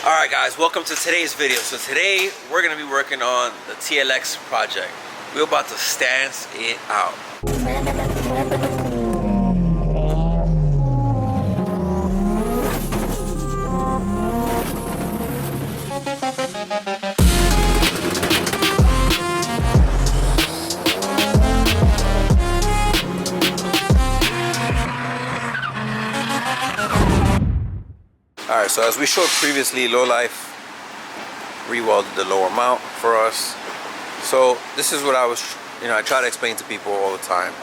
Alright guys, welcome to today's video. So today we're going to be working on the TLX project. We're about to stance it out. Alright, so as we showed previously, Lowlife re-welded the lower mount for us. So this is what I try to explain to people all the time.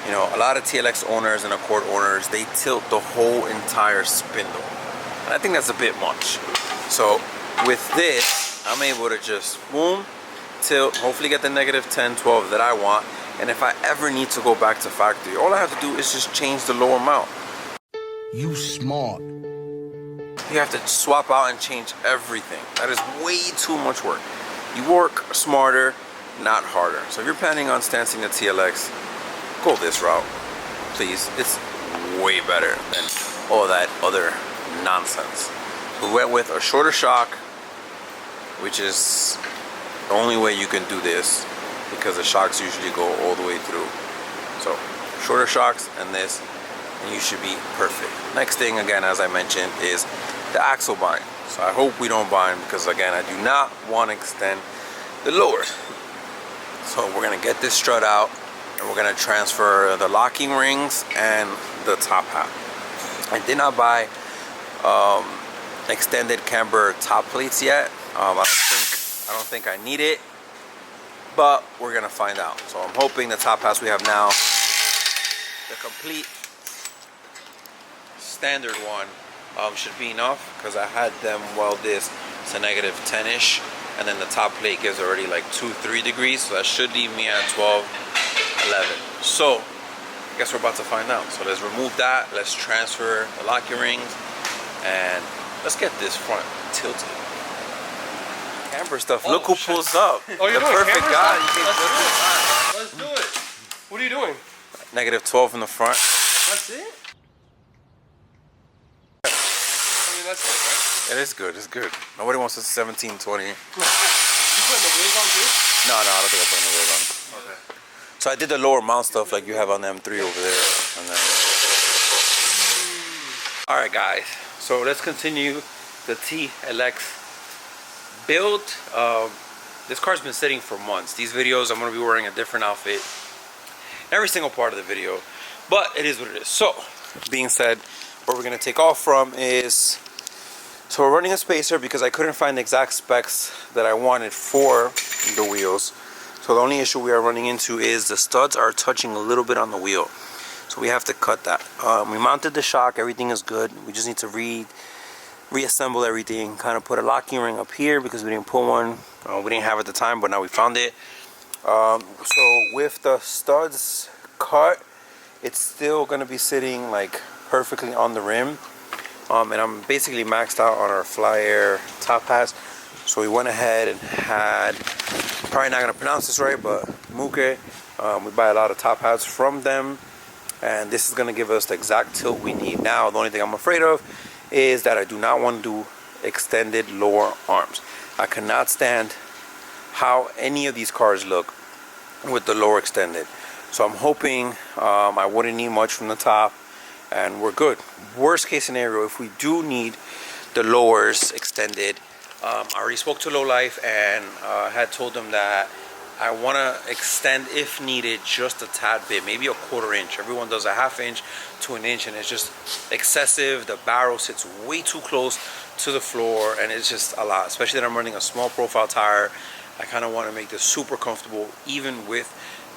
A lot of TLX owners and Accord owners, they tilt the whole entire spindle. And I think that's a bit much. So with this, I'm able to just boom, tilt, hopefully get the negative 10, 12 that I want. And if I ever need to go back to factory, all I have to do is just change the lower mount. You smart. You have to swap out and change everything. That is way too much work. You work smarter, not harder. So if you're planning on stancing the TLX, go this route, please. It's way better than all that other nonsense. We went with a shorter shock, which is the only way you can do this because the shocks usually go all the way through. So shorter shocks and this, and you should be perfect. Next thing, again, as I mentioned, is the axle bind. So I hope we don't bind because, again, I do not want to extend the lowers. So we're going to get this strut out and we're going to transfer the locking rings and the top hat. I did not buy extended camber top plates yet. I don't think I need it, but we're going to find out. So I'm hoping the top hats we have now, the complete standard one, should be enough because I had them weld this to negative 10-ish, and then the top plate gives already like 2-3 degrees, so that should leave me at 12, 11. So I guess we're about to find out. So let's remove that, let's transfer the locking rings, and let's get this front tilted. Camber stuff. Oh, look who shit. pulls up. Oh, you're the doing perfect camber guy. stuff? Let's do it. What are you doing? Negative 12 in the front. That's it? I mean, that's good, right? It is good. It's good. Nobody wants a 17, 20. You putting the wheels on too? No, I don't think I'm putting the wheels on. Okay. So I did the lower mount stuff like you have on the M3 over there. And then... Alright guys, so let's continue the TLX build. This car's been sitting for months. These videos, I'm going to be wearing a different outfit every single part of the video, but it is what it is. So, being said, where we're going to take off from is, so we're running a spacer because I couldn't find the exact specs that I wanted for the wheels. So the only issue we are running into is the studs are touching a little bit on the wheel, so we have to cut that. We mounted the shock, everything is good. We just need to reassemble everything, kind of put a locking ring up here because we didn't put one. We didn't have it at the time, but now we found it. So with the studs cut, it's still going to be sitting like perfectly on the rim. And I'm basically maxed out on our Fly Air top hats. So we went ahead and had, probably not going to pronounce this right, but Muke. We buy a lot of top hats from them, and this is going to give us the exact tilt we need. Now the only thing I'm afraid of is that I do not want to do extended lower arms. I cannot stand how any of these cars look with the lower extended. So I'm hoping I wouldn't need much from the top and we're good. Worst case scenario, if we do need the lowers extended, I already spoke to Lowlife and had told them that I want to extend, if needed, just a tad bit, maybe a 1/4 inch. Everyone does a 1/2 inch to an inch, and it's just excessive. The barrel sits way too close to the floor, and it's just a lot, especially that I'm running a small profile tire. I kind of want to make this super comfortable, even with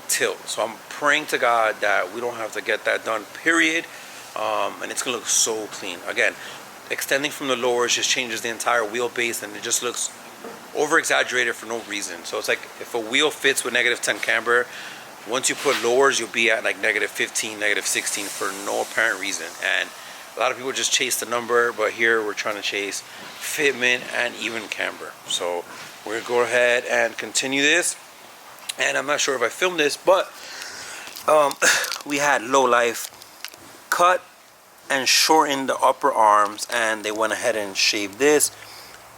tilt. So I'm praying to God that we don't have to get that done, period. And it's going to look so clean. Again, extending from the lowers just changes the entire wheelbase, and it just looks over exaggerated for no reason. So it's like if a wheel fits with negative 10 camber, once you put lowers, you'll be at like negative 15, negative 16 for no apparent reason. And a lot of people just chase the number, but here we're trying to chase fitment and even camber. So we're gonna go ahead and continue this. And I'm not sure if I filmed this, but we had Lowlife cut and shorten the upper arms, and they went ahead and shaved this.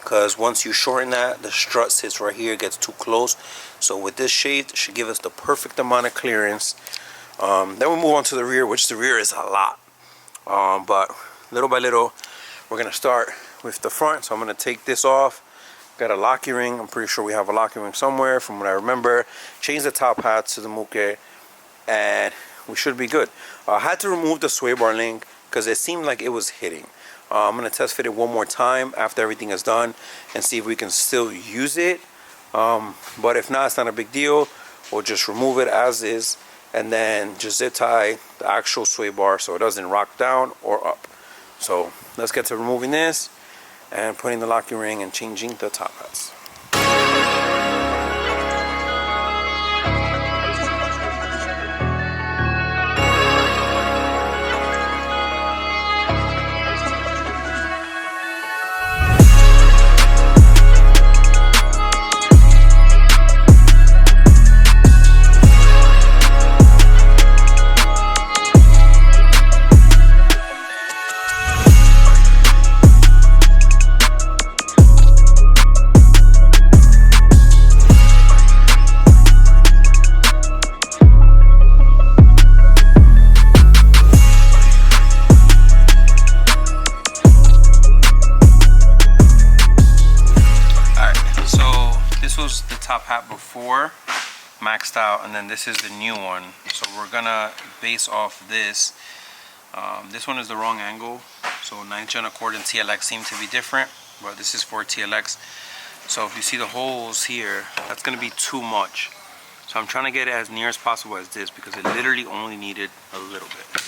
because once you shorten that, the strut sits right here, it gets too close. So with this shape, it should give us the perfect amount of clearance. Then we move on to the rear, which the rear is a lot. But little by little, we're gonna start with the front. So I'm gonna take this off. Got a locking ring. I'm pretty sure we have a locking ring somewhere from what I remember. Change the top hat to the Muke, and we should be good. I had to remove the sway bar link because it seemed like it was hitting. I'm gonna test fit it one more time after everything is done and see if we can still use it. But if not, it's not a big deal. We'll just remove it as is and then just zip tie the actual sway bar so it doesn't rock down or up. So let's get to removing this and putting the locking ring and changing the top hats. Top hat before maxed out, and then this is the new one. So we're gonna base off this. This one is the wrong angle, so 9-inch accord and TLX seem to be different, but this is for TLX. So if you see the holes here, that's gonna be too much. So I'm trying to get it as near as possible as this because it literally only needed a little bit.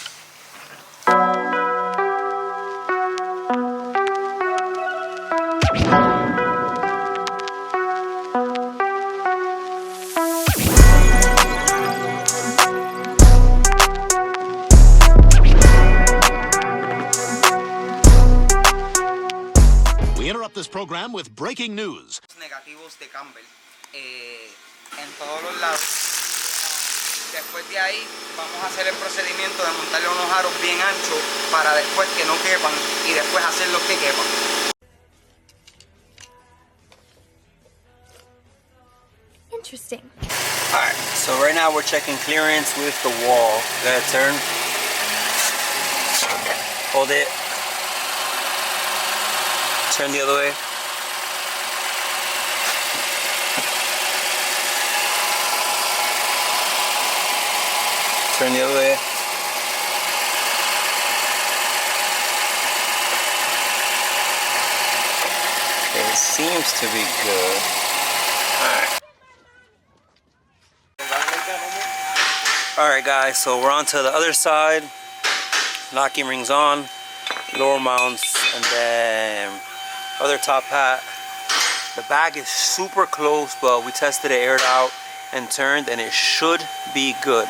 This program with breaking news. Negativos de Camber en todos los lados. Después de ahí vamos a hacer el procedimiento de montarle unos aros bien anchos para después que no quepan y después hacer los que quepan. Interesting. Alright, so right now we're checking clearance with the wall. Go ahead, turn. Hold it. Turn the other way. Turn the other way. It seems to be good. Alright guys, so we're on to the other side. Locking rings on, lower mounts, and then other top hat. The bag is super close, but we tested it, aired out, and turned, and it should be good.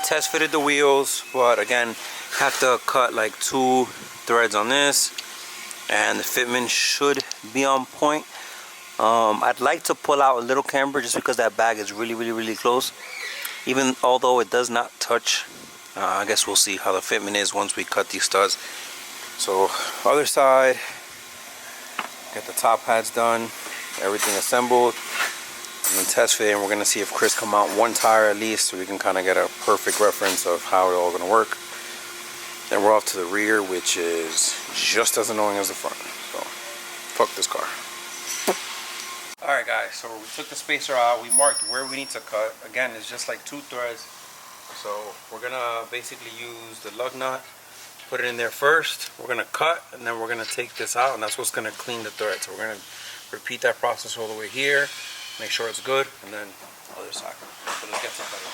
Test fitted the wheels, but again, have to cut like 2 threads on this, and the fitment should be on point. I'd like to pull out a little camber just because that bag is really close. Even although it does not touch, I guess we'll see how the fitment is once we cut these studs. So other side. Get the top hats done, everything assembled, and then test fit, and we're gonna see if Chris come out one tire at least so we can kind of get a perfect reference of how it all gonna work. Then we're off to the rear, which is just as annoying as the front. So fuck this car. Alright guys, so we took the spacer out, we marked where we need to cut. Again, it's just like 2 threads. So we're gonna basically use the lug nut, put it in there first, we're going to cut, and then we're going to take this out, and that's what's going to clean the thread. So we're going to repeat that process all the way here, make sure it's good, and then other side. So let's get something.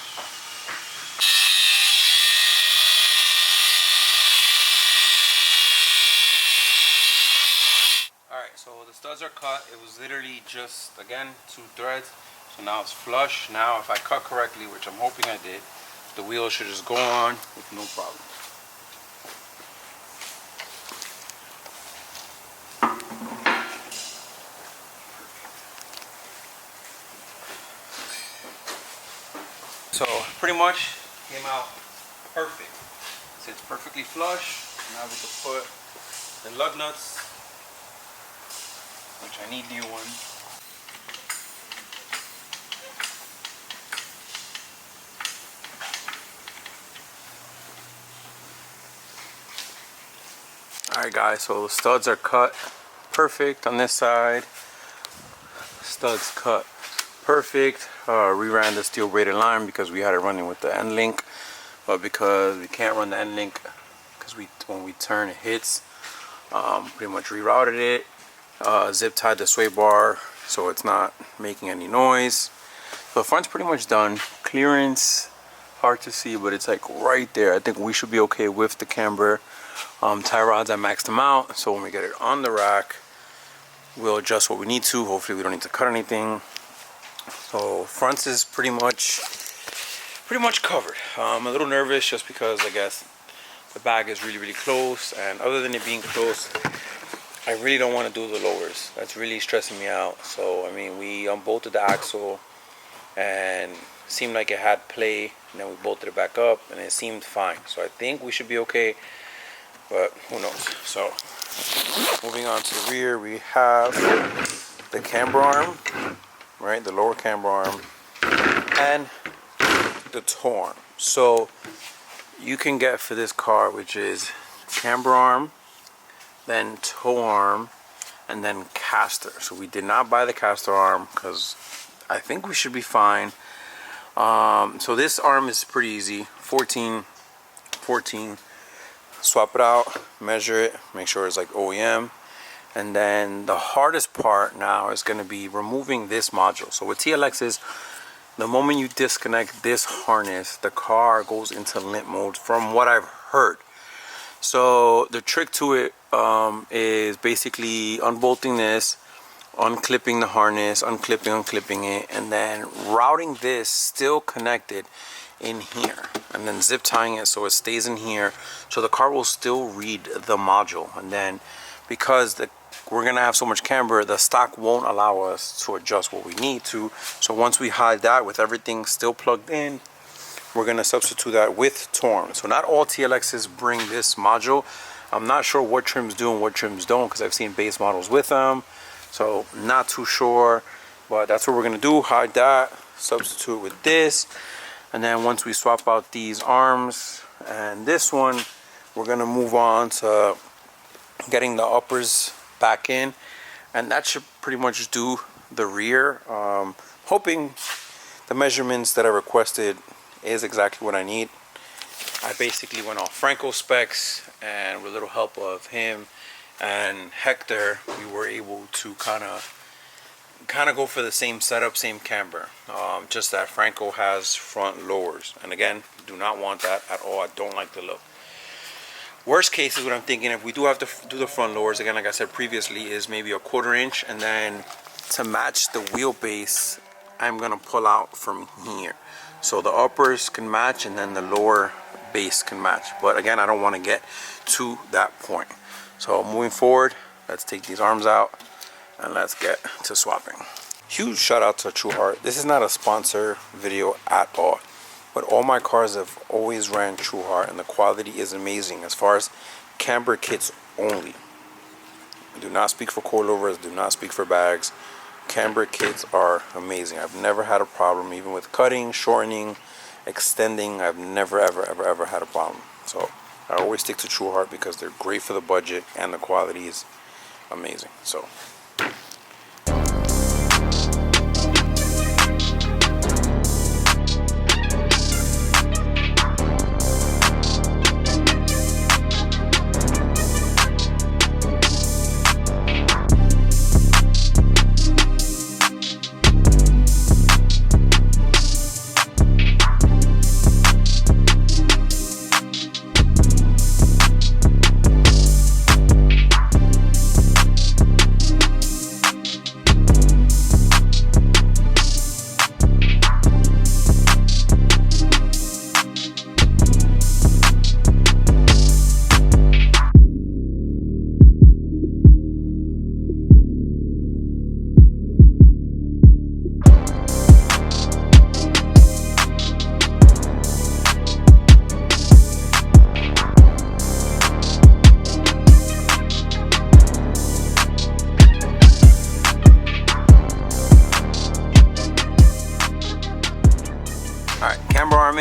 Alright, so the studs are cut. It was literally just, again, 2 threads. So now it's flush. Now if I cut correctly, which I'm hoping I did, the wheel should just go on with no problem. So pretty much came out perfect. Sits perfectly flush. Now we can put the lug nuts which I need new ones. Alright guys, so the studs are cut perfect on this side. Studs cut perfect. Reran the steel braided line because we had it running with the end link, but because we can't run the end link because when we turn it hits, pretty much rerouted it. Zip tied the sway bar so it's not making any noise. So the front's pretty much done. Clearance, hard to see, but it's like right there. I think we should be okay with the camber. Tie rods, I maxed them out, so when we get it on the rack, we'll adjust what we need to. Hopefully we don't need to cut anything. So fronts is pretty much covered. I'm a little nervous just because I guess the bag is really close, and other than it being close, I really don't want to do the lowers. That's really stressing me out. So I mean, we unbolted the axle and it seemed like it had play, and then we bolted it back up and it seemed fine. So I think we should be okay, but who knows. So moving on to the rear, we have the camber arm, right, the lower camber arm, and the toe arm. So you can get for this car, which is camber arm, then toe arm, and then caster. So we did not buy the caster arm because I think we should be fine. So this arm is pretty easy, 14, swap it out, measure it, make sure it's like OEM. And then the hardest part now is going to be removing this module. So with TLX is, the moment you disconnect this harness, the car goes into limp mode from what I've heard. So the trick to it is basically unbolting this, unclipping the harness, unclipping it, and then routing this still connected in here, and then zip tying it so it stays in here, so the car will still read the module. And then because we're gonna have so much camber, the stock won't allow us to adjust what we need to. So once we hide that with everything still plugged in, we're gonna substitute that with torn. So not all TLXs bring this module. I'm not sure what trims do and what trims don't, because I've seen base models with them, so not too sure, but that's what we're gonna do. Hide that, substitute with this, and then once we swap out these arms and this one, we're gonna move on to getting the uppers back in, and that should pretty much do the rear. Hoping the measurements that I requested is exactly what I need. I basically went off Franco specs, and with a little help of him and Hector, we were able to kind of go for the same setup, same camber, just that Franco has front lowers, and again, do not want that at all. I don't like the look. Worst case is what I'm thinking, if we do have to do the front lowers, again, like I said previously, is maybe a 1/4 inch, and then to match the wheelbase, I'm gonna pull out from here, so the uppers can match and then the lower base can match. But again, I don't want to get to that point. So moving forward, let's take these arms out and let's get to swapping. Huge shout out to True Heart. This is not a sponsor video at all, but all my cars have always ran True Heart, and the quality is amazing as far as camber kits only. I do not speak for coilovers, do not speak for bags. Camber kits are amazing. I've never had a problem, even with cutting, shortening, extending. I've never ever had a problem. So I always stick to True Heart because they're great for the budget and the quality is amazing. So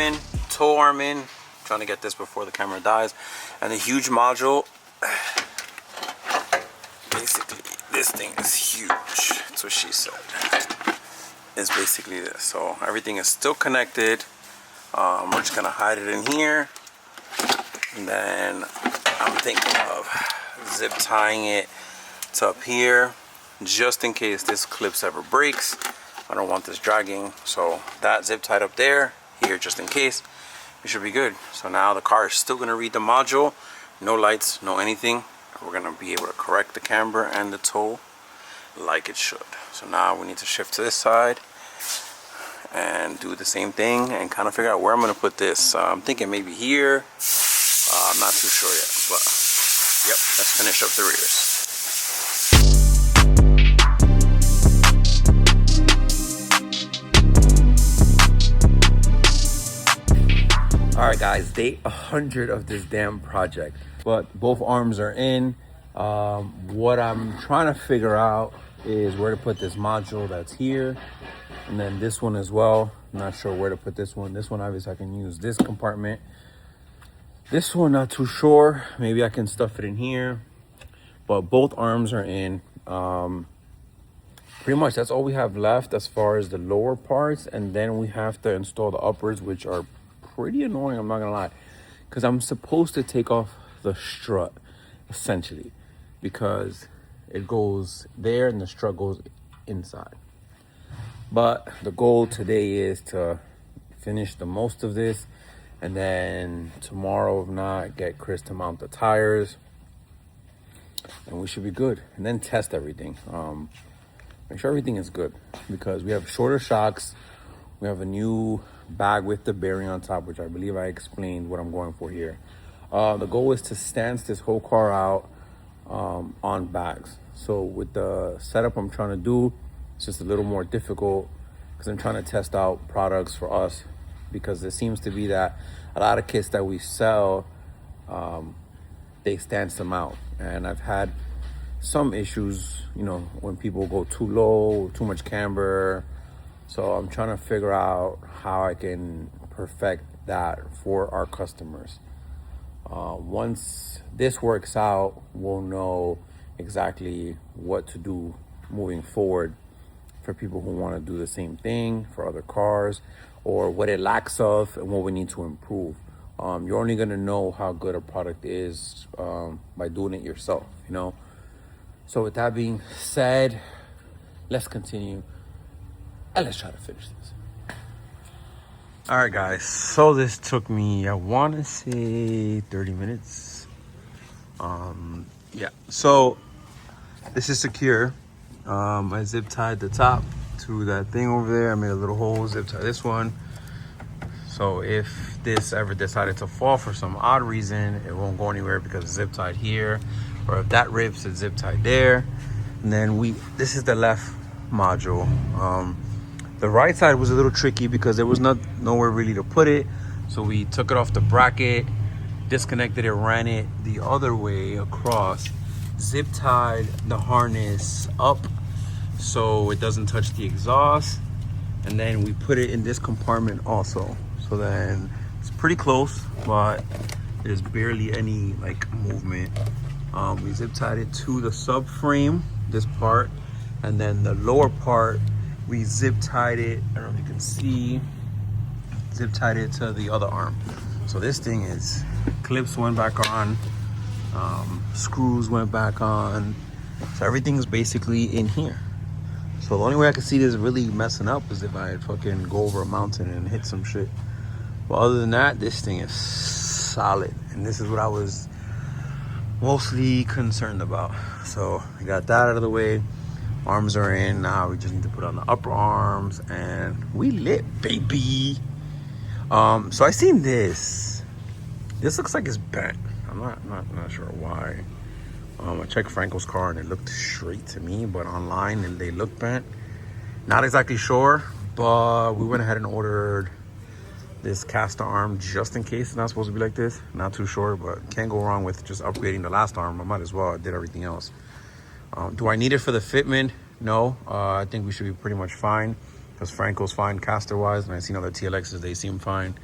in, toe arm in. I'm trying to get this before the camera dies. And the huge module, basically this thing is huge. That's what she said. It's basically this. So everything is still connected. We're just gonna hide it in here. And then I'm thinking of zip tying it to up here, just in case this clips ever breaks. I don't want this dragging, so that zip tied up there, here just in case. We should be good. So now the car is still gonna read the module, no lights, no anything. We're gonna be able to correct the camber and the toe like it should. So now we need to shift to this side and do the same thing and kind of figure out where I'm gonna put this. I'm thinking maybe here. I'm not too sure yet, but yep, let's finish up the rears. Alright guys, day 100 of this damn project, but both arms are in. What I'm trying to figure out is where to put this module that's here, and then this one as well. I'm not sure where to put this one. This one obviously I can use this compartment. This one not too sure. Maybe I can stuff it in here, but both arms are in. Pretty much that's all we have left as far as the lower parts, and then we have to install the uppers, which are pretty annoying, I'm not gonna lie, because I'm supposed to take off the strut essentially, because it goes there and the strut goes inside. But the goal today is to finish the most of this, and then tomorrow, if not, get Chris to mount the tires, and we should be good. And then test everything, make sure everything is good, because we have shorter shocks. We have a new bag with the bearing on top, which I believe I explained what I'm going for here. The goal is to stance this whole car out on bags. So with the setup I'm trying to do, it's just a little more difficult because I'm trying to test out products for us, because it seems to be that a lot of kits that we sell, they stance them out. And I've had some issues, you know, when people go too low, too much camber. So I'm trying to figure out how I can perfect that for our customers. Once this works out, we'll know exactly what to do moving forward for people who want to do the same thing for other cars, or what it lacks of and what we need to improve. You're only going to know how good a product is by doing it yourself, you know. So with that being said, let's continue. And let's try to finish this. All right, guys. So this took me, I want to say 30 minutes. Yeah. So this is secure. I zip tied the top to that thing over there. I made a little hole, zip tie this one. So if this ever decided to fall for some odd reason, it won't go anywhere because it's zip tied here. Or if that rips, it's zip tied there. And then this is the left module. The right side was a little tricky because there was nowhere really to put it. So we took it off the bracket, disconnected it, ran it the other way across, zip tied the harness up so it doesn't touch the exhaust. And then we put it in this compartment also. So then it's pretty close, but there's barely any like movement. We zip tied it to the subframe, this part, and then the lower part, we zip tied it, I don't know if you can see, zip tied it to the other arm. So this thing is, clips went back on, screws went back on. So everything is basically in here. So the only way I can see this really messing up is if I fucking go over a mountain and hit some shit. But other than that, this thing is solid. And this is what I was mostly concerned about. So I got that out of the way. Arms are in. Now we just need to put on the upper arms and we lit, baby. So I seen this. This looks like it's bent. I'm not sure why. I checked Franco's car and it looked straight to me, but online and they look bent. Not exactly sure, but we went ahead and ordered this caster arm just in case it's not supposed to be like this. Not too sure, but can't go wrong with just upgrading the last arm. I might as well. I did everything else. Do I need it for the fitment? No. I think we should be pretty much fine because Franco's fine caster wise, and I've seen other TLXs, they seem fine.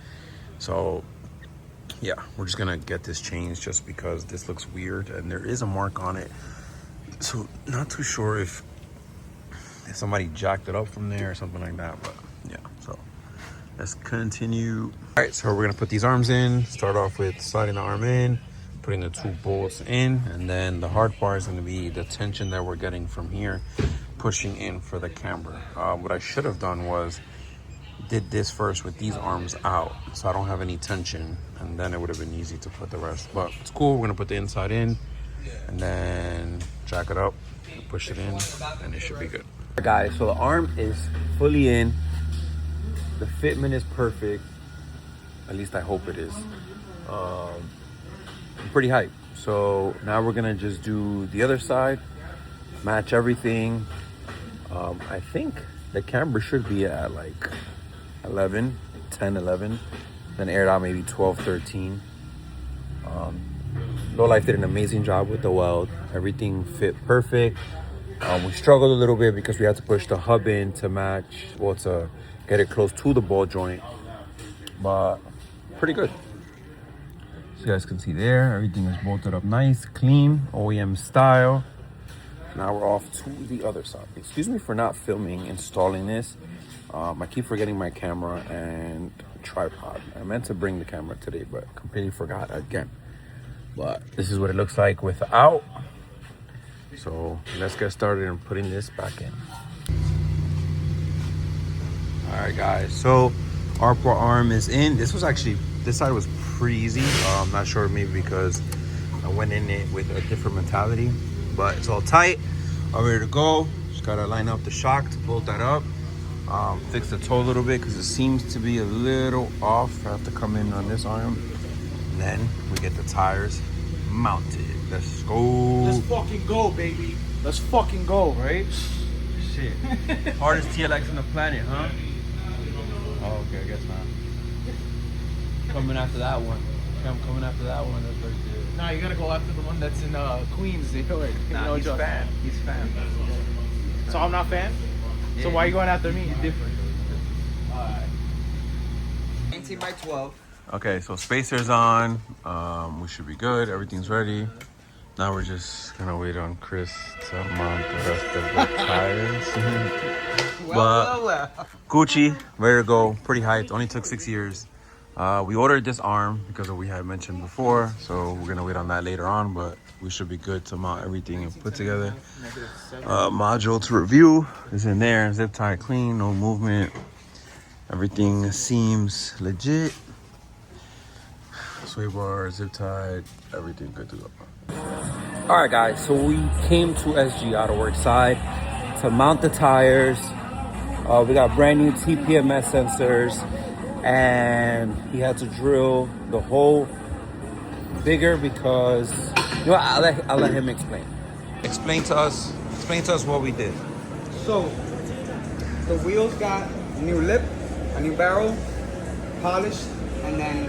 So yeah, we're just gonna get this changed just because this looks weird and there is a mark on it. So not too sure if somebody jacked it up from there or something like that, but yeah, so let's continue. All right, so we're gonna put these arms in. Start off with sliding the arm in, putting the 2 bolts in, and then the hard part is gonna be the tension that we're getting from here, pushing in for the camber. What I should have done was did this first with these arms out, so I don't have any tension, and then it would have been easy to put the rest. But it's cool. We're gonna put the inside in, and then jack it up, push it in, and it should be good. Guys, so the arm is fully in. The fitment is perfect. At least I hope it is. I'm pretty hyped. So now we're gonna just do the other side, match everything. I think the camber should be at like 11, then aired out maybe 12, 13. Low Life did an amazing job with the weld. Everything fit perfect. We struggled a little bit because we had to push the hub in to match, well, to get it close to the ball joint, but pretty good. So you guys can see there, everything is bolted up nice, clean, OEM style. Now we're off to the other side. Excuse me for not filming installing this. I keep forgetting my camera and tripod. I meant to bring the camera today, but completely forgot again. But this is what it looks like without. So let's get started in putting this back in. All right, guys. So our arm is in. This side was pretty easy. I'm not sure, maybe because I went in it with a different mentality, but it's all tight. All ready to go. Just gotta line up the shock to bolt that up. Fix the toe a little bit because it seems to be a little off. I have to come in on this arm. And then we get the tires mounted. Let's go. Let's fucking go, baby. Let's fucking go, right? Shit. Hardest TLX on the planet, huh? Oh, okay, I guess not. Coming after that one. Coming after that one. That's right there. Nah, you gotta go after the one that's in Queens. You know, Nah, he's fan. He's fan. So I'm not fan? Yeah, so why are you going after me? You're different. Alright. 19 by 12. Okay, so spacer's on. We should be good. Everything's ready. Now we're just gonna wait on Chris to mount the rest of the tires. But Gucci, ready to go. Pretty hyped. Only took 6 years. We ordered this arm because of what we had mentioned before, so we're gonna wait on that later on, but we should be good to mount everything and put together. Module to review is in there. Zip tie clean, no movement. Everything seems legit. Sway bar, zip tied, everything good to go. All right, guys, so we came to SG Autoworks side to mount the tires. We got brand new TPMS sensors, and he had to drill the hole bigger because, you know, I'll let him explain. Explain to us what we did. So, the wheels got a new lip, a new barrel, polished, and then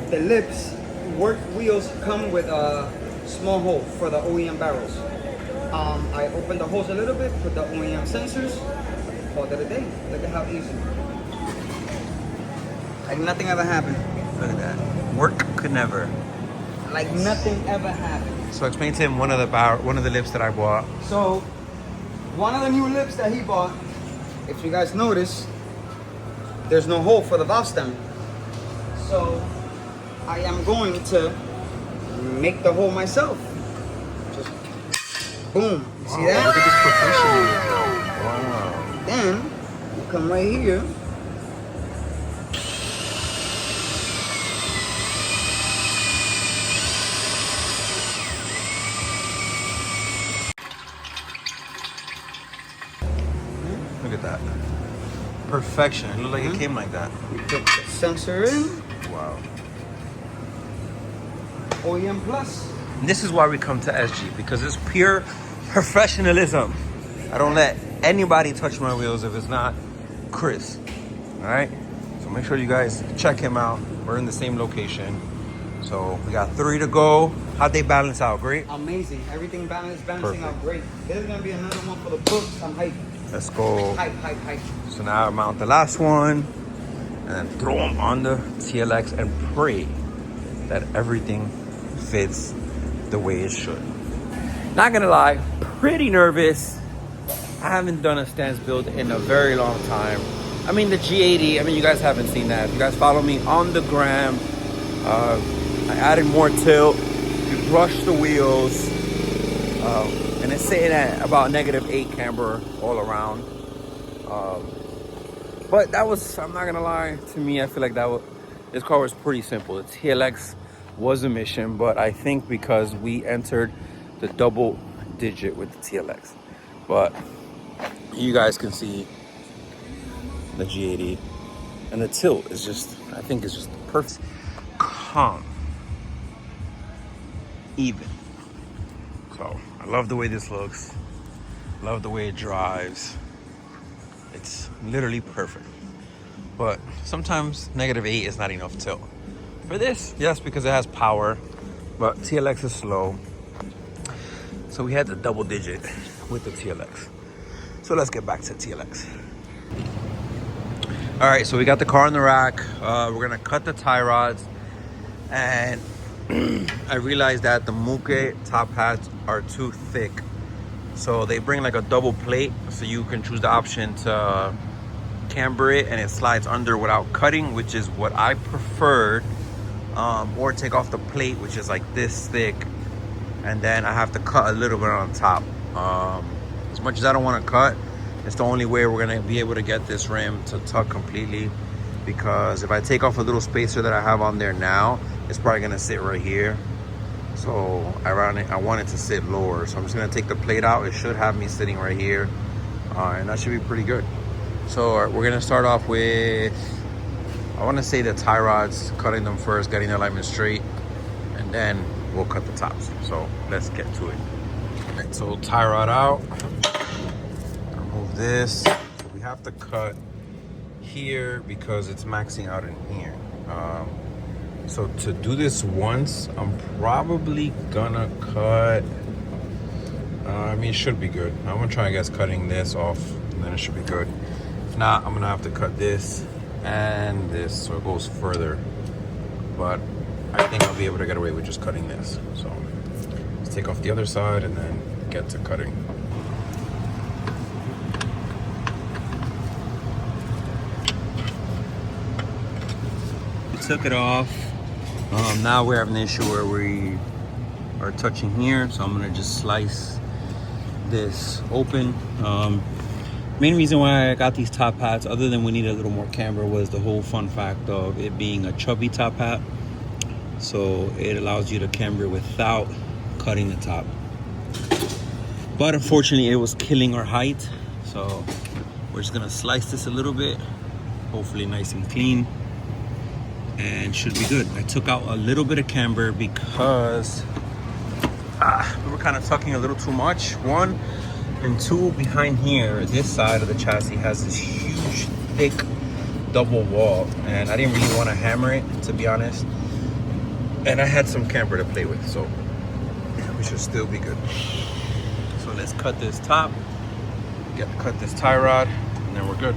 the lips, work wheels come with a small hole for the OEM barrels. I opened the holes a little bit, put the OEM sensors, called it a day. Look at how easy. Like nothing ever happened. Look at that. Work could never. Like nothing ever happened. So explain to him one of the lips that I bought. So, one of the new lips that he bought, if you guys notice, there's no hole for the valve stem. So, I am going to make the hole myself. Just boom. See that? Look at this professional. Wow. Then you come right here. Look at that. Perfection. It looked like it came like that. You put the sensor in. Wow. OEM Plus. And this is why we come to SG, because it's pure professionalism. I don't let anybody touch my wheels if it's not Chris. All right? So make sure you guys check him out. We're in the same location. So we got 3 to go. How'd they balance out? Great? Amazing. Everything balancing Perfect. out great. There's gonna be another one for the books. I'm hyped. Let's go. Hype. So now I mount the last one. and then throw them on the TLX and pray that everything fits the way it should. Not gonna lie, pretty nervous. I haven't done a stance build in a very long time. I mean, the G80, I mean, you guys haven't seen that. If you guys follow me on the gram, I added more tilt, we brushed the wheels, and it's sitting at about -8 camber all around. But that was, I'm not gonna lie, to me, I feel like this car was pretty simple. The TLX was a mission, but I think because we entered the double digit with the TLX. But you guys can see the G80, and the tilt is just, I think it's just perfect. Calm. Even. So I love the way this looks. Love the way it drives. It's literally perfect. But sometimes -8 is not enough tilt. For this, yes, because it has power, but TLX is slow. So we had the double digit with the TLX. So let's get back to TLX. All right, so we got the car on the rack. We're gonna cut the tie rods. And I realized that the Muke top hats are too thick. So they bring like a double plate, so you can choose the option to camber it and it slides under without cutting, which is what I preferred. Or take off the plate, which is like this thick, and then I have to cut a little bit on top. As much as I don't want to cut, it's the only way we're gonna be able to get this rim to tuck completely, because if I take off a little spacer that I have on there now, it's probably gonna sit right here. So I want it to sit lower, so I'm just gonna take the plate out. It should have me sitting right here, and that should be pretty good. So we're gonna start off with, I want to say the tie rods, cutting them first, getting the alignment straight, and then we'll cut the tops. So let's get to it. All right, so tie rod out. Remove this. So we have to cut here because it's maxing out in here. So to do this once, I'm probably gonna cut, I mean, it should be good. I'm gonna try, I guess, cutting this off, and then it should be good. If not, I'm gonna have to cut this and this so it goes further. But I think I'll be able to get away with just cutting this. So let's take off the other side and then get to cutting. We took it off. Now we're having an issue where we are touching here, so I'm gonna just slice this open. Main reason why I got these top hats, other than we need a little more camber, was the whole fun fact of it being a chubby top hat. So it allows you to camber without cutting the top. But unfortunately, it was killing our height. So we're just gonna slice this a little bit, hopefully nice and clean, and should be good. I took out a little bit of camber because we were kind of tucking a little too much, one. And two, behind here, this side of the chassis has this huge, thick double wall, and I didn't really want to hammer it, to be honest. And I had some camber to play with, so we should still be good. So let's cut this top, cut this tie rod, and then we're good.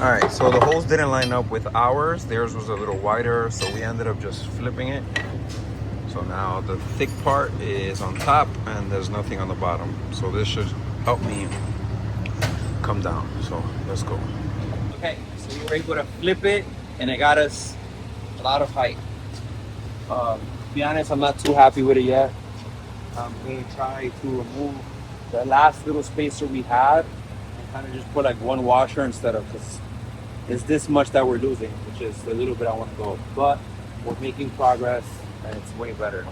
Alright, so the holes didn't line up with ours. Theirs was a little wider, so we ended up just flipping it. So now the thick part is on top and there's nothing on the bottom. So this should help me come down. So let's go. Okay, so we were able to flip it and it got us a lot of height. To be honest, I'm not too happy with it yet. I'm going to try to remove the last little spacer we had and kind of just put like one washer instead of, because it's this much that we're losing, which is the little bit I want to go. But we're making progress and it's way better.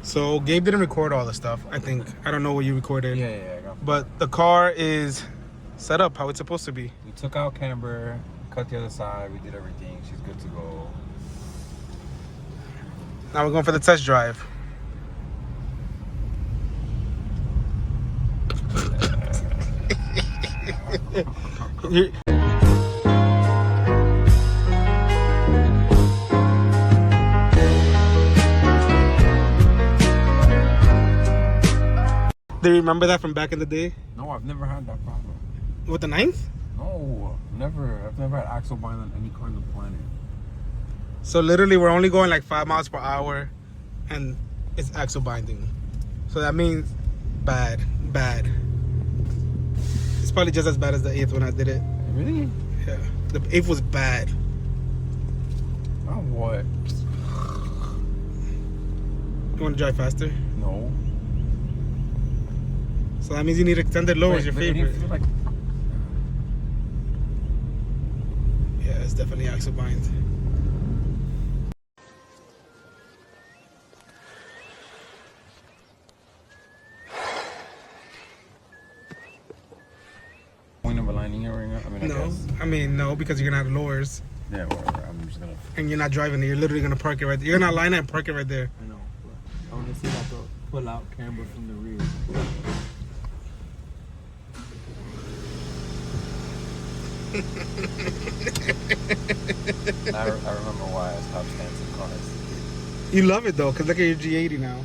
So Gabe didn't record all the stuff. I think I don't know what you recorded. Yeah, I got. But the car is set up how it's supposed to be. We took out Camber, cut the other side. We did everything. She's good to go. Now we're going for the test drive. Do you remember that from back in the day? No, I've never had that problem. With the 9th? No, never. I've never had axle bind on any car on the planet. So literally we're only going like 5 miles per hour and it's axle binding. So that means bad. It's probably just as bad as the 8th when I did it. Really? Yeah. The 8th was bad. Oh, what? You want to drive faster? No. So that means you need extended lowers, your But it favorite. didn't feel like... Yeah, it's definitely axle bind. Point of aligning it right now? I mean, I guess. No, because you're gonna have lowers Yeah, whatever. I'm just gonna... and you're not driving it. You're literally gonna park it right there. You're gonna line it and park it right there. I know. I want to see like a pull out camber from the rear. I remember why I stopped stancing cars. You love it though, cause look at your G80 now.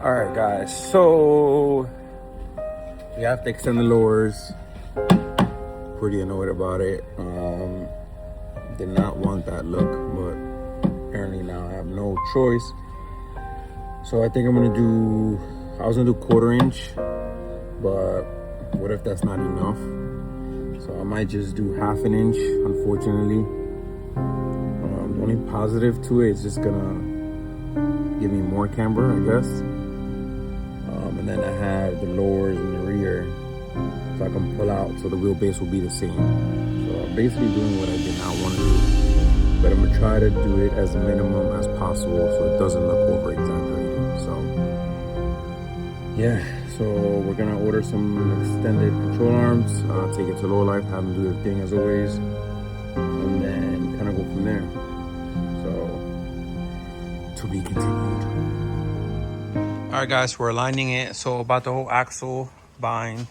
All right, guys. So we have to extend the lowers. Pretty annoyed about it. Did not want that look, but apparently now I have no choice. So I think I'm gonna do. I was gonna do 1/4 inch, but what if that's not enough? So I might just do 1/2 inch. Unfortunately, the only positive to it is just gonna give me more camber, I guess. And then I have the lowers in the rear, so I can pull out, so the wheelbase will be the same. So I'm basically doing what I did not want to do, but I'm gonna try to do it as minimum as possible, so it doesn't look over exaggerated. So yeah, so we're gonna order some extended control arms, take it to low life, have them do their thing as always, and then kind of go from there. So to be continued. All right, guys, we're aligning it. So about the whole axle bind,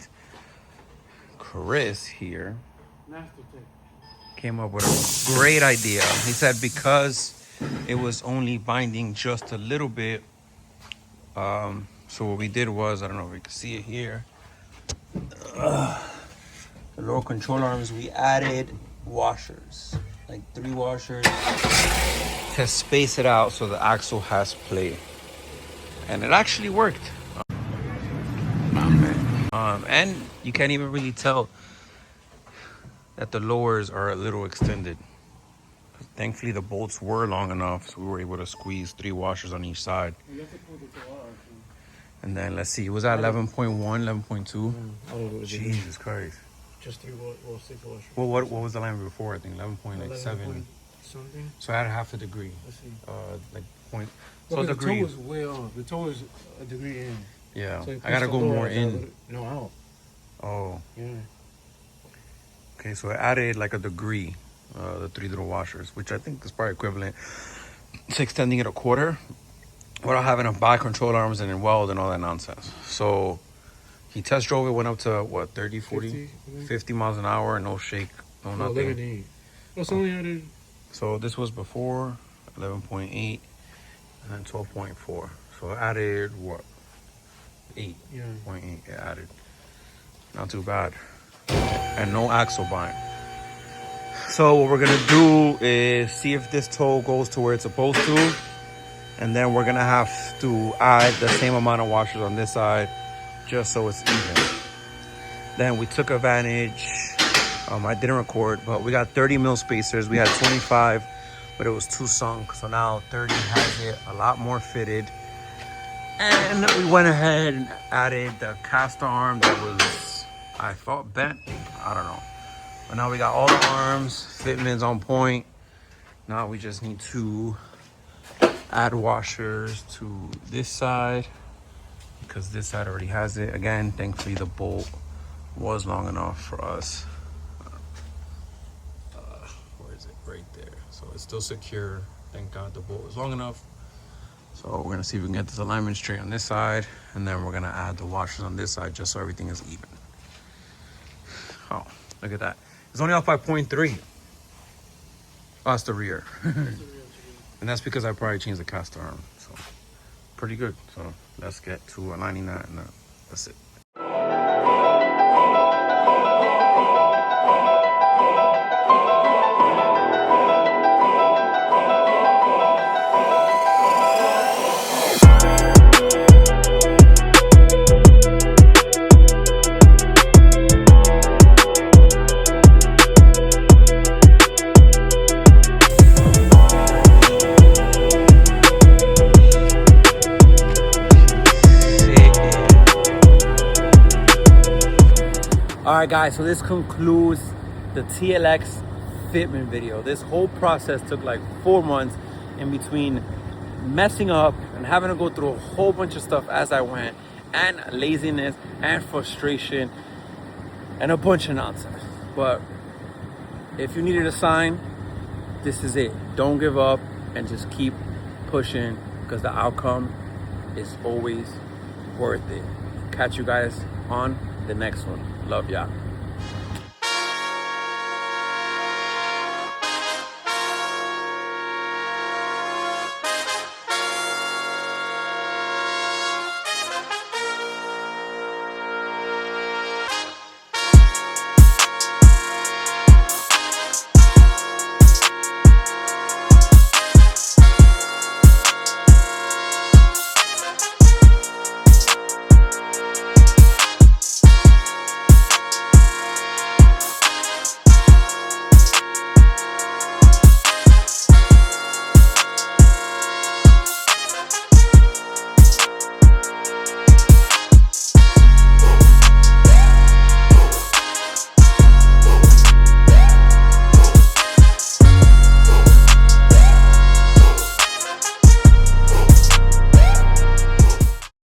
Chris here came up with a great idea. He said because it was only binding just a little bit, so what we did was, I don't know if we can see it here, the lower control arms, we added washers, like 3 washers to space it out so the axle has play. And it actually worked. And you can't even really tell that the lowers are a little extended. Thankfully, the bolts were long enough, so we were able to squeeze 3 washers on each side. And then let's see, was that 11.1, 11.2? Jesus Christ. Just 6 washers. Well, what was the line before? I think 11.7. Something. So I had 1/2 degree. Let's see. Like point. So So the degree. toe is way off. The toe is a degree in. Yeah, So you I gotta push go the lower more out, in. No, out. Oh. Yeah. Okay, so I added like a degree, the 3 little washers, which I think is probably equivalent to extending it a 1/4 without having to buy control arms and then weld and all that nonsense. So he test drove it, went up to what, 30, 40, 50 miles an hour, no shake, no nothing. 11.8. Well, it's only added. So this was before 11.8 and then 12.4. So I added what? 8.8 Yeah. it added. Not too bad. And no axle bind. So what we're gonna do is see if this toe goes to where it's supposed to, and then we're gonna have to add the same amount of washers on this side just so it's even. Then we took advantage, I didn't record, but we got 30 mil spacers. We had 25, but it was too sunk, so now 30 has it a lot more fitted. And we went ahead and added the cast arm that was, I thought, bent. I don't know. But now we got all the arms, fitments on point. Now we just need to add washers to this side because this side already has it. Again, thankfully the bolt was long enough for us. Where is it? Right there. So it's still secure. Thank God the bolt was long enough. So we're gonna see if we can get this alignment straight on this side, and then we're gonna add the washers on this side just so everything is even. Oh, look at that. It's only off by 0.3. Oh, that's the rear. And that's because I probably changed the caster arm. So pretty good. So let's get to aligning that, and that's it. All right, guys, so this concludes the TLX fitment video. This whole process took like 4 months in between messing up and having to go through a whole bunch of stuff as I went, and laziness and frustration and a bunch of nonsense. But if you needed a sign, this is it. Don't give up and just keep pushing, because the outcome is always worth it. Catch you guys on the next one. Love y'all.